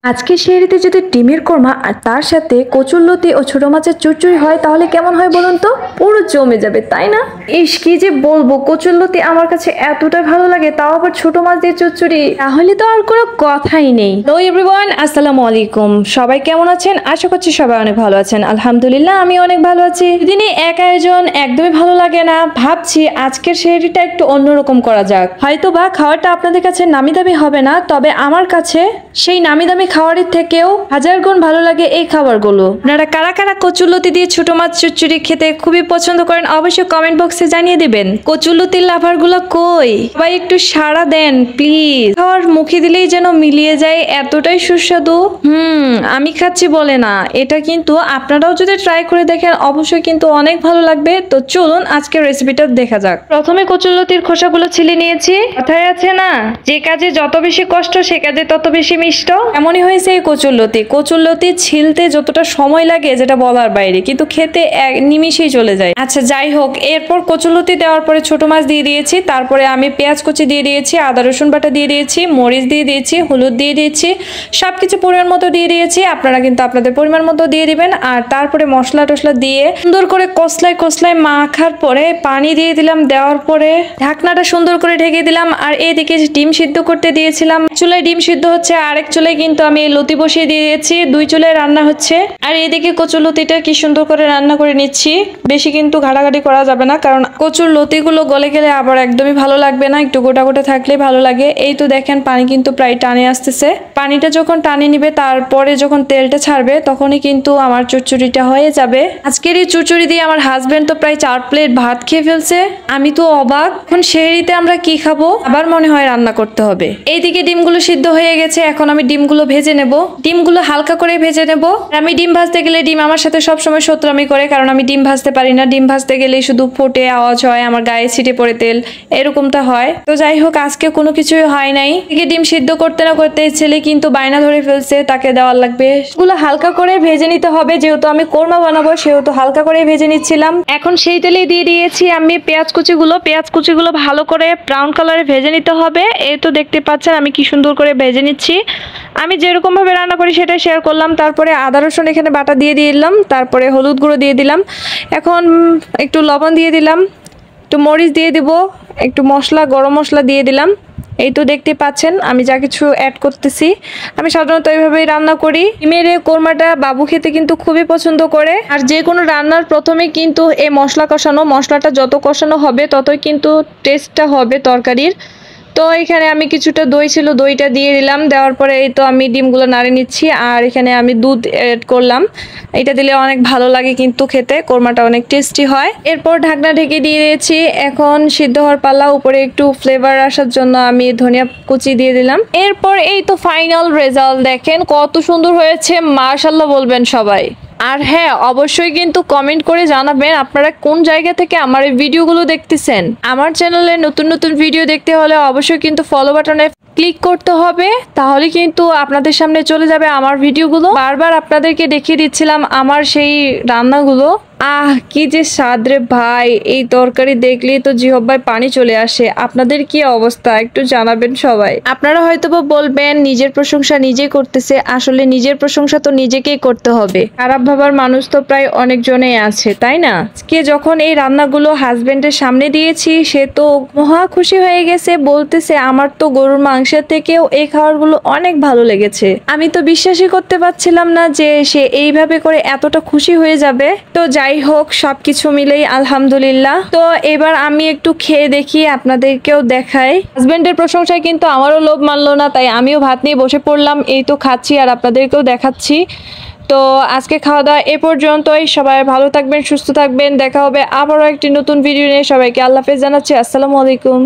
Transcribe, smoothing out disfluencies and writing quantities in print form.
আজকে সেহরিতে যদি ডিমের কোরমা আর তার সাথে কচুরলতি ও ছোট মাছের চচ্চড়ি হয় তাহলে কেমন হয় বলুন তো? পুরো জমে যাবে, তাই না? ইস, কি যে বলবো, কচুরলতি আমার কাছে এতটাই ভালো লাগে, তাও আবার ছোট মাছ দিয়ে চচ্চড়ি, তাহলে তো আর কোনো কথাই নেই। হ্যালো এভরিওয়ান, আসসালামু আলাইকুম। সবাই কেমন আছেন? আশা করছি সবাই অনেক ভালো আছেন। আলহামদুলিল্লাহ, আমি অনেক ভালো আছি। দিনে এক আয়োজন একদমই ভালো লাগে না, ভাবছি আজকের সেহরিটা একটু অন্যরকম করা যাক। হয়তো বা খাওয়াটা আপনাদের কাছে নামি দামি হবে না, তবে আমার কাছে সেই নামি দামি খাবারের থেকেও হাজার গুণ ভালো লাগে এই খাবারগুলো। আপনারা কারা কারা কচুরলতি দিয়ে ছোট মাছ চচ্চড়ি খেতে খুবই পছন্দ করেন অবশ্যই কমেন্ট বক্সে জানিয়ে দিবেন। কচুরলতির লাভার গুলো কই? সবাই একটু সাড়া দেন প্লিজ। খাওয়ার মুখে দিলেই যেন মিলিয়ে যায়, এতটাই সুস্বাদু। আমি খাচ্ছি বলে না, এটা কিন্তু আপনারাও যদি ট্রাই করে দেখেন অবশ্যই কিন্তু অনেক ভালো লাগবে। তো চলুন আজকের রেসিপিটা দেখা যাক। প্রথমে কচুরলতির খোসাগুলো ছিলে নিয়েছি। কথায় আছে না, যে কাজে যত বেশি কষ্ট সে কাজে তত বেশি মিষ্ট। এমনই হয়েছে এই কচুরলতি। কচুরলতি ছিলতে যতটা সময় লাগে যেটা বলার বাইরে, কিন্তু খেতে এক নিমিষেই চলে যায়। আচ্ছা যাই হোক, এরপর কচুরলতি দেওয়ার পরে ছোট মাছ দিয়ে দিয়েছি, তারপরে আমি পেঁয়াজ কুচি দিয়ে দিয়েছি, আদা রসুন বাটা দিয়ে দিয়েছি, মরিচ দিয়ে দিয়েছি, হলুদ দিয়ে দিয়েছি, সবকিছু পরিমাণ মতো দিয়ে দিয়েছি। আপনারা কিন্তু আপনাদের পরিমাণ মতো দিয়ে দিবেন। আর তারপরে মশলা টসলা দিয়ে সুন্দর করে কষলায় কষলায় মাখার পরে পানি দিয়ে দিলাম। দেওয়ার পরে ঢাকনাটা সুন্দর করে ঢেকে দিলাম। আর এদিকে ডিম সিদ্ধ করতে দিয়েছিলাম, চুলায় ডিম সিদ্ধ হচ্ছে, আরেক চুলায় কিন্তু আমি লতি বসিয়ে দিয়ে দিয়েছি। দুই চুলায় রান্না হচ্ছে। আর এদিকে কচুর লতিটা কি সুন্দর করে রান্না করে নিচ্ছি। বেশি কিন্তু ঘাটাঘাটি করা যাবে না, কারণ কচুর লতিগুলো গলে গেলে আবার একদমই ভালো লাগবে না, একটু গোটা গোটা থাকলে ভালো লাগে। এই তো দেখেন পানি কিন্তু প্রায় টানে আসতেছে। পানিটা যখন টানে নিবে তারপরে যখন তেলটা ছাড়বে তখনই কিন্তু আমার চচ্চড়িটা হয়ে যাবে। আজকের এই চচ্চড়ি দিয়ে আমার হাজবেন্ড তো প্রায় 4 প্লেট ভাত খেয়ে ফেলছে। আমি তো অবাক। এখন সেহরিতে আমরা কি খাবো, আবার মনে হয় রান্না করতে হবে। এইদিকে ডিমগুলো সিদ্ধ হয়ে গেছে, এখন আমি ডিমগুলো ভেজে নেব। ডিমগুলো হালকা করে ভেজে নেব। আমি ডিম ভাজতে গেলে ডিম আমার সাথে সবসময় শত্রুমি করে, কারণ আমি ডিম ভাজতে পারি না। ডিম ভাজতে গেলে শুধু ফোটে আওয়াজ হয়, আমার গায়ে ছিটে পড়ে তেল, এরকমটা হয়। তো যাই হোক, আজকে কোনো কিছুই হয় নাই। এদিকে ডিম সিদ্ধ করতে না করতে ছেলে কিন্তু বায়না ধরে ফেলছে, তাকে দেওয়ার লাগবে। এগুলো হালকা করে ভেজে নিতে হবে, যেহেতু আমি কোরমা বানাবো সেহেতু হালকা করে ভেজে নিচ্ছিলাম। এখন সেই তেলেই দিয়ে দিয়েছি আমি পেঁয়াজ কুচিগুলো ভালো করে ব্রাউন কালারে ভেজে নিতে হবে। এই তো দেখতে পাচ্ছেন আমি কি সুন্দর করে ভেজে নিচ্ছি। আমি যেরকম ভাবে রান্না করি সেটা শেয়ার করলাম। তারপরে আদা রসুন এখানে বাটা দিয়ে দিলাম, তারপরে হলুদ গুঁড়ো দিয়ে দিলাম, এখন একটু লবণ দিয়ে দিলাম, একটু মরিচ দিয়ে দিব, একটু মশলা গরম মশলা দিয়ে দিলাম। এই তো দেখতে পাচ্ছেন আমি যা কিছু অ্যাড করতেছি। আমি সাধারণত এইভাবেই রান্না করি। ডিমের কোরমাটা বাবু খেতে কিন্তু খুবই পছন্দ করে। আর যে কোনো রান্নার প্রথমে কিন্তু এই মশলাটা যত কষানো হবে ততই কিন্তু টেস্টটা হবে তরকারির। তো এখানে আমি কিছুটা দই ছিল, দইটা দিয়ে দিলাম। দেওয়ার পরে এই তো আমি ডিমগুলো নাড়ে নিচ্ছি। আর এখানে আমি দুধ অ্যাড করলাম, এটা দিলে অনেক ভালো লাগে কিন্তু খেতে, কোরমাটা অনেক টেস্টি হয়। এরপর ঢাকনা ঢেকে দিয়ে দিয়েছি। এখন সিদ্ধ হওয়ার পালা। উপরে একটু ফ্লেভার আসার জন্য আমি ধনিয়া কুচি দিয়ে দিলাম। এরপর এই তো ফাইনাল রেজাল্ট দেখেন কত সুন্দর হয়েছে, মাশাআল্লাহ বলবেন সবাই। আর হ্যাঁ, অবশ্যই কিন্তু কমেন্ট করে জানাবেন আপনারা কোন জায়গা থেকে আমার এই ভিডিওগুলো দেখতেছেন। আমার চ্যানেলে নতুন নতুন ভিডিও দেখতে হলে অবশ্যই কিন্তু ফলো বাটনে ক্লিক করতে হবে, তাহলে কিন্তু আপনাদের সামনে চলে যাবে আমার ভিডিওগুলো। বারবার আপনাদেরকে দেখিয়ে দিচ্ছিলাম আমার সেই রান্নাগুলো। কি যে স্বাদ রে ভাই, এই তরকারি দেখলেই তো জিহ্বায় পানি চলে আসে। আপনাদের কি অবস্থা একটু জানাবেন সবাই। আপনারা হয়তো বা বলবেন নিজের প্রশংসা নিজে করতেছে, আসলে নিজের প্রশংসা তো নিজেকেই করতে হবে। খারাপ ভাবার মানুষ তো প্রায় অনেকজনেই আছে, তাই না? আজকে যখন এই রান্নাগুলো হাজবেন্ডের সামনে দিয়েছি সে তো মহা খুশি হয়ে গেছে, বলতেছে আমার তো গরুর মাংসের থেকেও এই খাবারগুলো অনেক ভালো লেগেছে। আমি তো বিশ্বাসই করতে পারছিলাম না যে সে এইভাবে করে এতটা খুশি হয়ে যাবে। তো যাই হোক, সবকিছু মিলেই আলহামদুলিল্লাহ। তো এবার আমি একটু খেয়ে দেখি, আপনাদেরকেও দেখাই। হাজবেন্ডের প্রশংসায় কিন্তু আমারও লোভ মানলো না, তাই আমিও ভাত নিয়ে বসে পড়লাম। এই তো খাচ্ছি আর আপনাদেরকেও দেখাচ্ছি। তো আজকে খাওয়া দাওয়া এ পর্যন্তই। সবাই ভালো থাকবেন, সুস্থ থাকবেন। দেখা হবে আবারও একটি নতুন ভিডিও নিয়ে। সবাইকে আল্লাহ হাফেজ জানাচ্ছি। আসসালামু আলাইকুম।